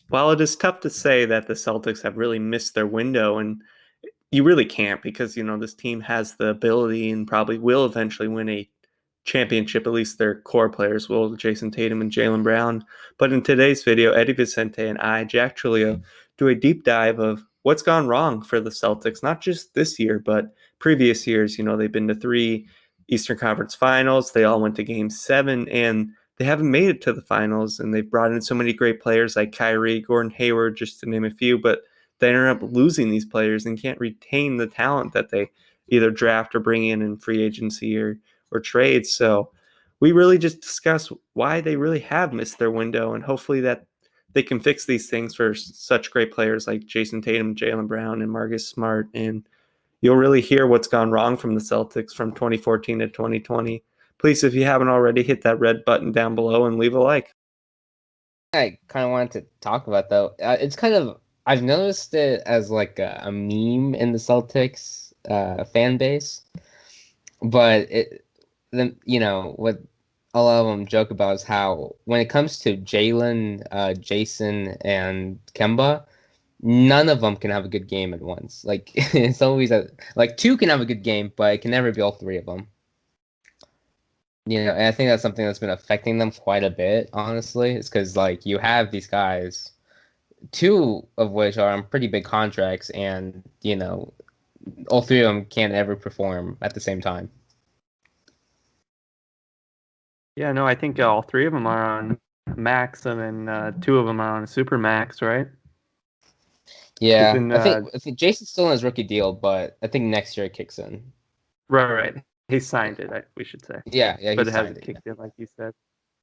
While it is tough to say that the Celtics have really missed their window, and you really can't because, this team has the ability and probably will eventually win a championship, at least their core players will, Jason Tatum and Jaylen Brown. But in today's video, Eddie Vicente and I, Jack Trulio, do a deep dive of what's gone wrong for the Celtics, not just this year, but previous years. They've been to 3 Eastern Conference Finals. They all went to Game 7, and they haven't made it to the finals. And they've brought in so many great players like Kyrie, Gordon Hayward, just to name a few, but they ended up losing these players and can't retain the talent that they either draft or bring in free agency or trades. So we really just discuss why they really have missed their window, and hopefully that they can fix these things for such great players like Jason Tatum, Jaylen Brown, and Marcus Smart. And you'll really hear what's gone wrong from the Celtics from 2014 to 2020. Please, if you haven't already, hit that red button down below and leave a like. I kind of wanted to talk about though. It's kind of I've noticed it as like a meme in the Celtics fan base, but then what a lot of them joke about is how when it comes to Jalen, Jason, and Kemba, none of them can have a good game at once. Like it's always like two can have a good game, but it can never be all three of them. And I think that's something that's been affecting them quite a bit, honestly. It's because like you have these guys, two of which are on pretty big contracts, and all three of them can't ever perform at the same time. Yeah, no, I think all 3 of them are on max, and then 2 of them are on a super max, right? Yeah, Even I think Jason's still on his rookie deal, but I think next year it kicks in. right. He signed it, we should say, Yeah, he but it signed hasn't it. kicked in like you said.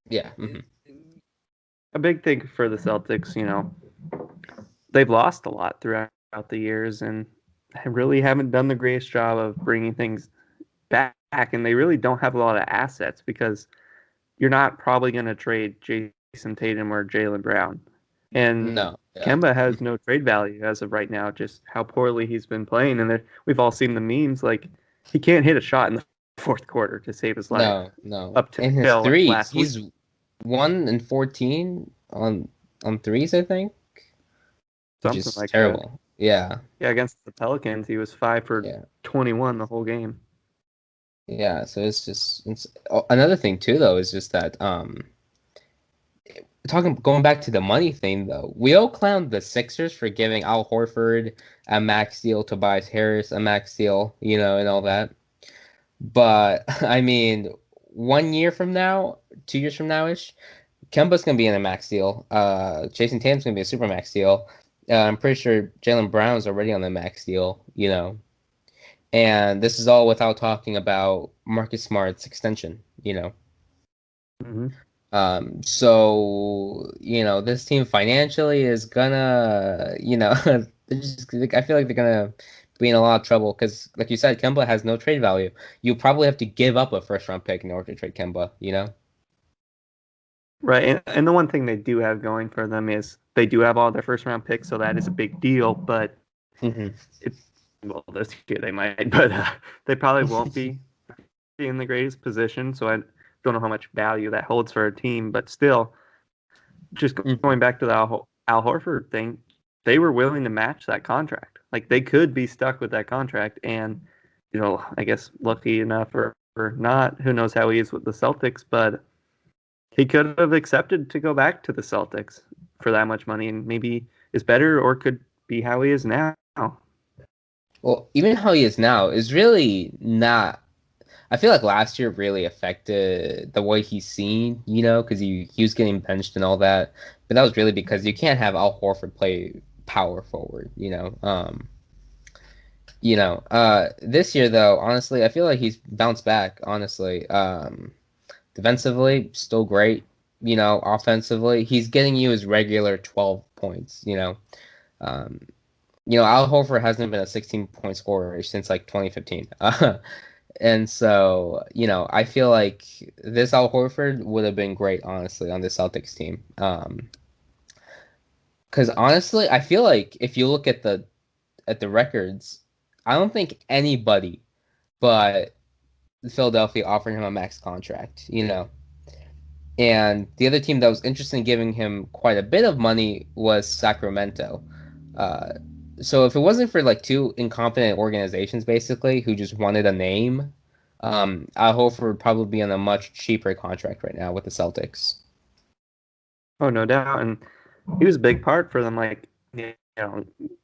Yeah. Hmm. A big thing for the Celtics, they've lost a lot throughout the years, and really haven't done the greatest job of bringing things back. And they really don't have a lot of assets because you're not probably going to trade Jason Tatum or Jaylen Brown. And No. Yeah. Kemba has no trade value as of right now, just how poorly he's been playing. And we've all seen the memes, like he can't hit a shot in the fourth quarter to save his life No. No. up In his till like threes, last week. he's 1 and 14 on threes, I think, which Something is like that. terrible. Yeah. Yeah, against the Pelicans, he was 5 for Yeah. 21 the whole game. Yeah, so another thing too though is just that talking going back to the money thing though, we all clowned the Sixers for giving Al Horford a max deal, Tobias Harris a max deal, and all that. But I mean, 1 year from now, 2 years from now ish, Kemba's gonna be in a max deal. Jason Tatum's gonna be a super max deal. I'm pretty sure Jaylen Brown's already on the max deal. And this is all without talking about Marcus Smart's extension. Mm-hmm. So this team financially is gonna, I feel like they're gonna be in a lot of trouble because, like you said, Kemba has no trade value. You probably have to give up a first round pick in order to trade Kemba. Right, and the one thing they do have going for them is they do have all their first round picks, so that is a big deal. But Hmm. it, well, this year they might, but they probably won't be in the greatest position. So I don't know how much value that holds for a team. But still, just Hmm. going back to the Al Horford thing, they were willing to match that contract. Like they could be stuck with that contract, and I guess lucky enough or not, who knows how he is with the Celtics, but he could have accepted to go back to the Celtics for that much money and maybe is better or could be how he is now. Well, even how he is now is really not. I feel like last year really affected the way he's seen, because he was getting benched and all that. But that was really because you can't have Al Horford play power forward. This year though, honestly, I feel like he's bounced back, honestly. Defensively, still great. Offensively, he's getting you his regular 12 points. Um, Al Horford hasn't been a 16-point scorer since like 2015. And so, I feel like this Al Horford would have been great, honestly, on the Celtics team. Because honestly, I feel like if you look at the records, I don't think anybody but Philadelphia offered him a max contract. And the other team that was interested in giving him quite a bit of money was Sacramento. Uh, so if it wasn't for like two incompetent organizations basically who just wanted a name, Al Horford would probably be on a much cheaper contract right now with the Celtics. Oh, no doubt. And he was a big part for them. Like,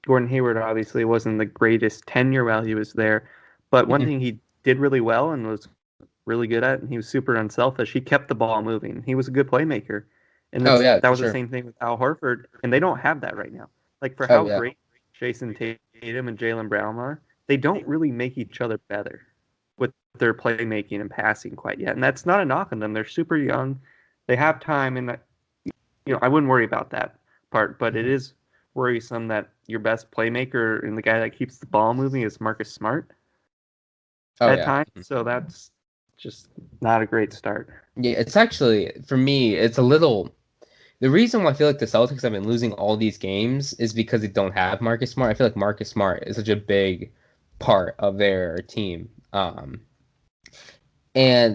Gordon Hayward obviously wasn't the greatest tenure while he was there, but one thing he did really well and was really good at, and he was super unselfish. He kept the ball moving. He was a good playmaker, and Oh yeah, that for was the sure. same thing with Al Horford. And they don't have that right now. Like for Oh how yeah. great Jason Tatum and Jaylen Brown are, they don't really make each other better with their playmaking and passing quite yet. And that's not a knock on them. They're super young. They have time, and I wouldn't worry about that part. But it is worrisome that your best playmaker and the guy that keeps the ball moving is Marcus Smart Oh at yeah. times. So that's just not a great start. Yeah, it's actually for me, it's a little the reason why I feel like the Celtics have been losing all these games is because they don't have Marcus Smart. I feel like Marcus Smart is such a big part of their team. And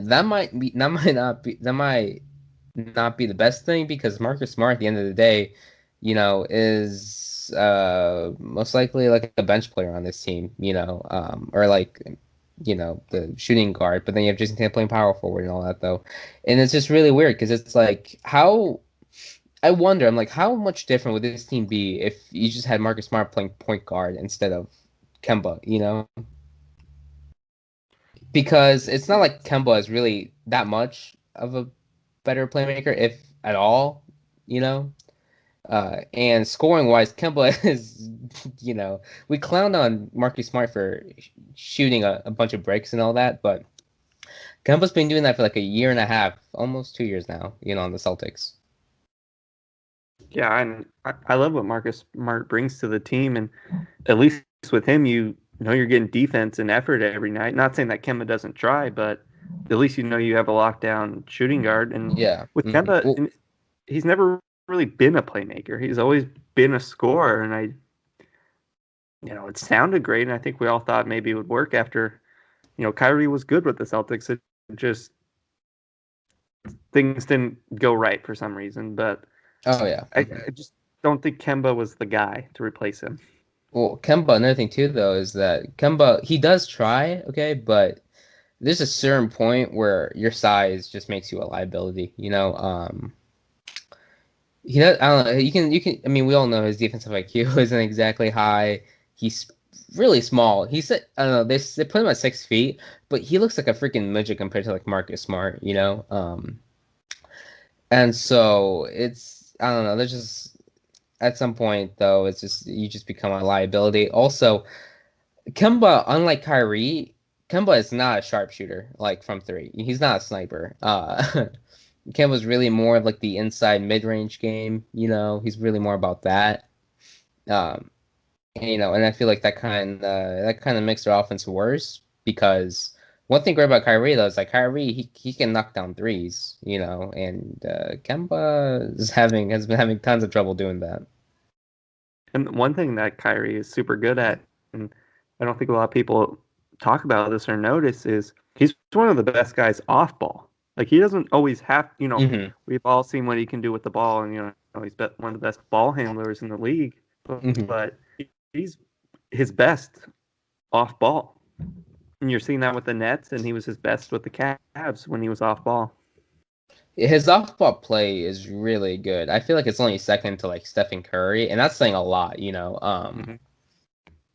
that might not be the best thing because Marcus Smart at the end of the day, is most likely like a bench player on this team, or like the shooting guard, but then you have Jason Tatum playing power forward and all that though. And it's just really weird because it's like how I wonder, I'm like, how much different would this team be if you just had Marcus Smart playing point guard instead of Kemba, Because it's not like Kemba is really that much of a better playmaker, if at all, you know? And scoring wise, Kemba is, we clowned on Marcus Smart for shooting a bunch of breaks and all that, but Kemba's been doing that for like a year and a half, almost 2 years now, on the Celtics. Yeah, and I love what Marcus Smart brings to the team, and at least with him, you know you're getting defense and effort every night. Not saying that Kemba doesn't try, but at least you know you have a lockdown shooting guard. And Yeah. with Kemba, Well, and he's never really been a playmaker. He's always been a scorer, and it sounded great, and I think we all thought maybe it would work after, Kyrie was good with the Celtics. It just things didn't go right for some reason, but oh yeah. I just don't think Kemba was the guy to replace him. Well, Kemba, another thing too, though, is that Kemba, he does try, okay, but there's a certain point where your size just makes you a liability, He does, I don't know, I mean, we all know his defensive IQ isn't exactly high. He's really small. I don't know, they put him at 6 feet, but he looks like a freaking midget compared to like Marcus Smart, And so I don't know, there's just, at some point, though, you just become a liability. Also, Kemba, unlike Kyrie, Kemba is not a sharpshooter like from three. He's not a sniper. Kemba's really more of like the inside mid-range game. He's really more about that. Um, and I feel like that kind of makes their offense worse because one thing great about Kyrie though is like Kyrie he can knock down threes. And Kemba has been having tons of trouble doing that. And one thing that Kyrie is super good at, and I don't think a lot of people talk about this or notice, is he's one of the best guys off ball. Like he doesn't always have, Hmm. we've all seen what he can do with the ball, and he's one of the best ball handlers in the league. Hmm. But he's his best off ball, and you're seeing that with the Nets, and he was his best with the Cavs when he was off ball. His off-ball play is really good. I feel like it's only second to like Stephen Curry, and that's saying a lot, Hmm.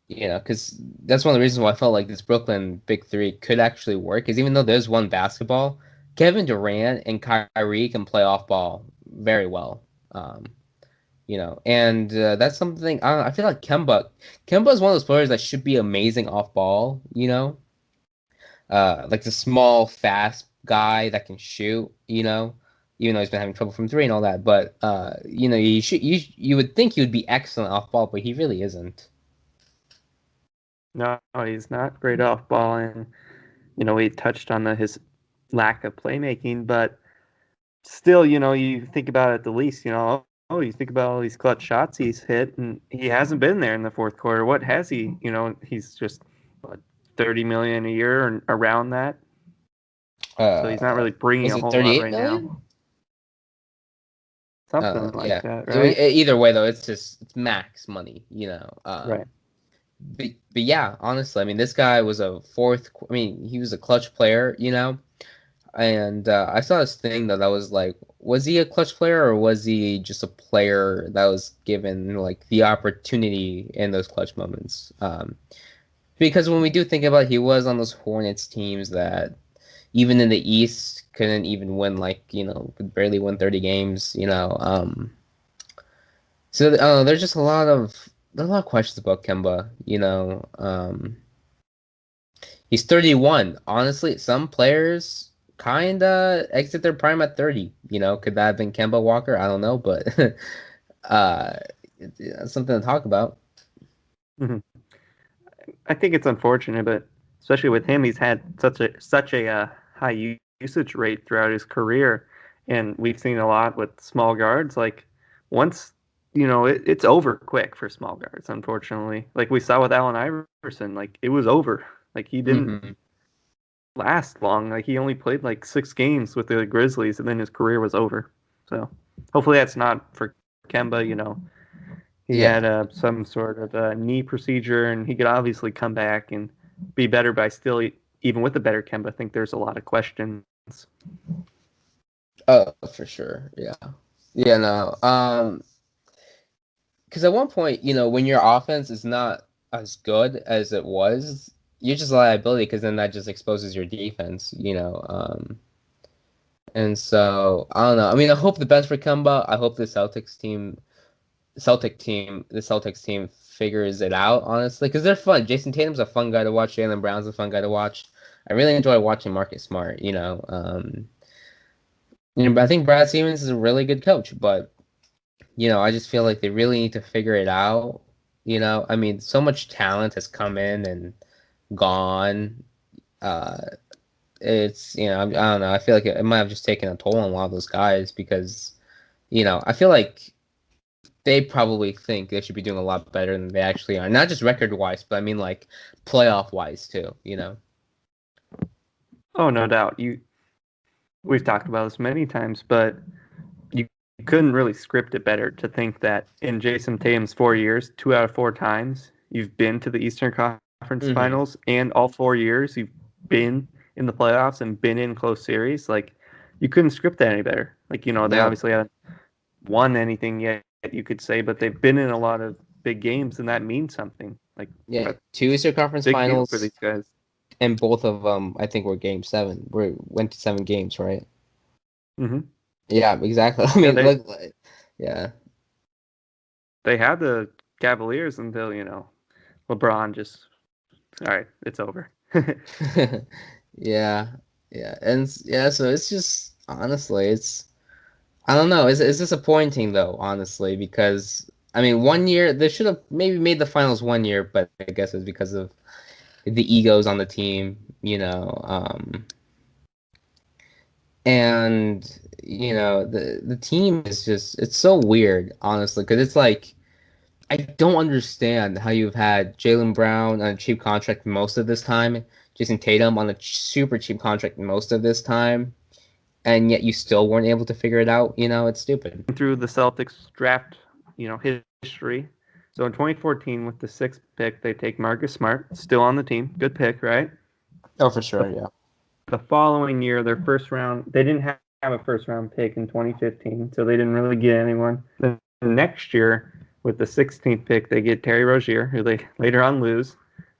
because that's one of the reasons why I felt like this Brooklyn Big Three could actually work. Is even though there's one basketball, Kevin Durant and Kyrie can play off ball very well. Um, and that's something I feel like Kemba is one of those players that should be amazing off ball. Like the small, fast guy that can shoot. Even though he's been having trouble from three and all that, but you would think he would be excellent off ball, but he really isn't. No, he's not great off ball, and we touched on his lack of playmaking, but still, you think about it at the least, you think about all these clutch shots he's hit, and he hasn't been there in the fourth quarter. What has he? He's just what, 30 million a year and around that, so he's not Uh, really bringing is a it whole lot 38 right now. million? something like Yeah. that, So right? either way, though, it's max money, Right. But yeah, honestly, I mean, this guy was a fourth. I mean, he was a clutch player, And I saw this thing that was like, was he a clutch player or was he just a player that was given like the opportunity in those clutch moments? Because when we do think about it, he was on those Hornets teams that even in the East couldn't even win could barely win 30 games. So there's just there's a lot of questions about Kemba. He's 31. Honestly, some players kinda exit their prime at 30. Could that have been Kemba Walker? I don't know, but uh, it's something to talk about. Mhm. I think it's unfortunate, but especially with him, he's had such a high usage rate throughout his career, and we've seen a lot with small guards. Like once it's over quick for small guards. Unfortunately, like we saw with Allen Iverson, like it was over. Like he didn't Hmm. last long. Like he only played like 6 games with the Grizzlies, and then his career was over. So hopefully that's not for Kemba. He Yeah. had some sort of knee procedure, and he could obviously come back and be better. But I still, even with the better Kemba, I think there's a lot of questions. Oh, for sure. Yeah. Yeah. No. Because at one point, when your offense is not as good as it was, you're just a liability because then that just exposes your defense. And so I don't know. I mean, I hope the best for Kemba. I hope the Celtics team figures it out, honestly, because they're fun. Jason Tatum's a fun guy to watch. Jaylen Brown's a fun guy to watch. I really enjoy watching Marcus Smart. But I think Brad Stevens is a really good coach, but I just feel like they really need to figure it out. I mean, so much talent has come in and gone. Uh, I don't know. I feel like it might have just taken a toll on a lot of those guys because, I feel like they probably think they should be doing a lot better than they actually are. Not just record wise, but I mean like playoff wise too. Oh, no doubt. We've talked about this many times, but you couldn't really script it better to think that in Jason Tatum's 4 years, 2 out of 4 times you've been to the Eastern Conference Hmm. Finals, and all 4 years you've been in the playoffs and been in close series. Like you couldn't script that any better. Like they No. obviously haven't won anything yet, you could say, but they've been in a lot of big games, and that means something. Like Yeah. that's Two Eastern Conference a big deal for Finals, these guys. and both of them I think were Game 7. We went to 7 games, right? Hmm. Yeah, exactly. I Yeah, mean, they yeah. they had the Cavaliers until LeBron just all right, it's over. Yeah. Yeah. Yeah, so it's just honestly, I don't know. It's disappointing though, honestly, because I mean, one year they should have maybe made the finals one year, but I guess it's because of the egos on the team. And the team is just it's so weird, honestly, because it's like I don't understand how you've had Jaylen Brown on a cheap contract most of this time, Jason Tatum on a super cheap contract most of this time, and yet you still weren't able to figure it out. It's stupid. Through the Celtics draft, history. So in 2014, with the sixth pick, they take Marcus Smart, still on the team. Good pick, right? Oh, for The, sure, yeah. the following year, their first round, they didn't have a first round pick in 2015, so they didn't really get anyone. The next year, with the 16th pick, they get Terry Rozier, who they later on lose.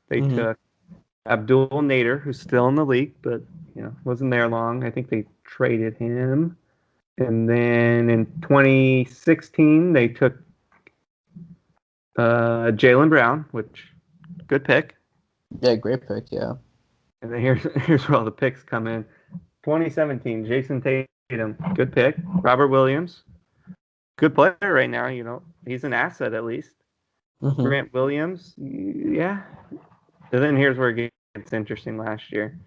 They Hmm. took Abdul Nader, who's still in the league, but wasn't there long. I think they traded him. And then in 2016, they took Jaylen Brown, which good pick. Yeah, great pick, yeah. And then here's where all the picks come in. 2017, Jason Tatum, good pick. Robert Williams, good player right now. He's an asset at least. Hmm. Grant Williams, yeah. And then here's where it gets interesting. Last year,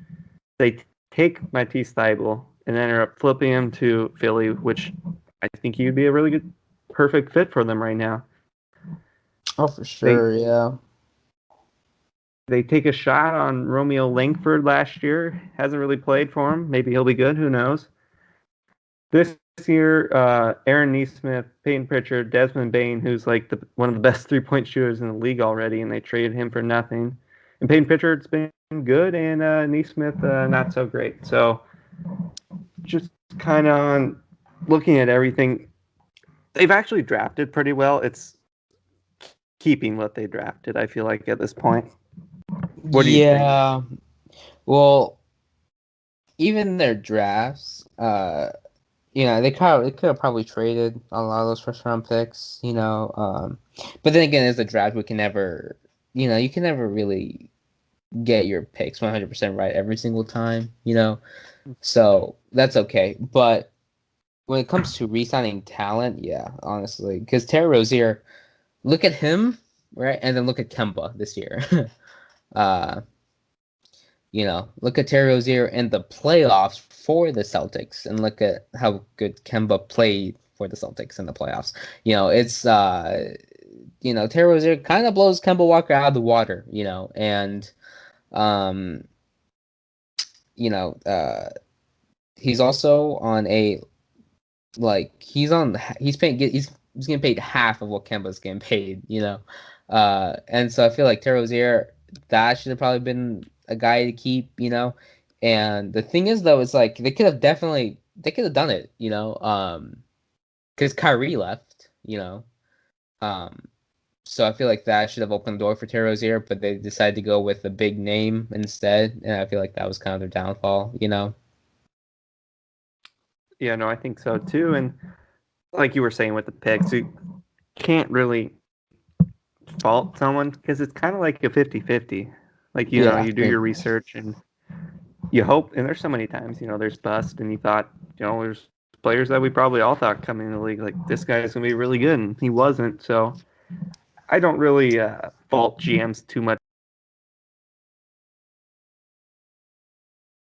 they take Matisse Thybulle and ended up flipping him to Philly, which I think he'd be a really good, perfect fit for them right now. Oh, for They sure, yeah. they take a shot on Romeo Langford last year. Hasn't really played for him. Maybe he'll be good. Who knows? This year, Aaron Nesmith, Peyton Pritchard, Desmond Bain, who's like one of the best 3-point shooters in the league already, and they traded him for nothing. And Peyton Pritchard's been good, and Nesmith not so great. So just kind of looking at everything, they've actually drafted pretty well. It's keeping what they drafted, I feel like, at this point. What do you think? Yeah. Well, even their drafts, they could have probably traded a lot of those first round picks, but then again, as a draft, we can never, you can never really get your picks 100% right every single time, so that's okay. But when it comes to re-signing talent, yeah, honestly, because Terry Rozier, look at him, right, and then look at Kemba this year. uh, look at Terry Rozier in the playoffs for the Celtics, and look at how good Kemba played for the Celtics in the playoffs. It's Terry Rozier kind of blows Kemba Walker out of the water, and um, you know, uh, he's also on a he's paying he's getting paid half of what Kemba's getting paid, and so I feel like Terry Rozier, that should have probably been a guy to keep, and the thing is though, it's like they could have done it, because Kyrie left, um, so I feel like that should have opened the door for Terry Rozier, but they decided to go with a big name instead, and I feel like that was kind of their downfall, Yeah, no, I think so too. And like you were saying with the picks, you can't really fault someone because it's kind of like a 50-50. Like, Yeah, you do your research and you hope, and there's so many times, there's bust, and you thought, there's players that we probably all thought coming in the league, like, this guy's going to be really good, and he wasn't. So I don't really fault GMs too much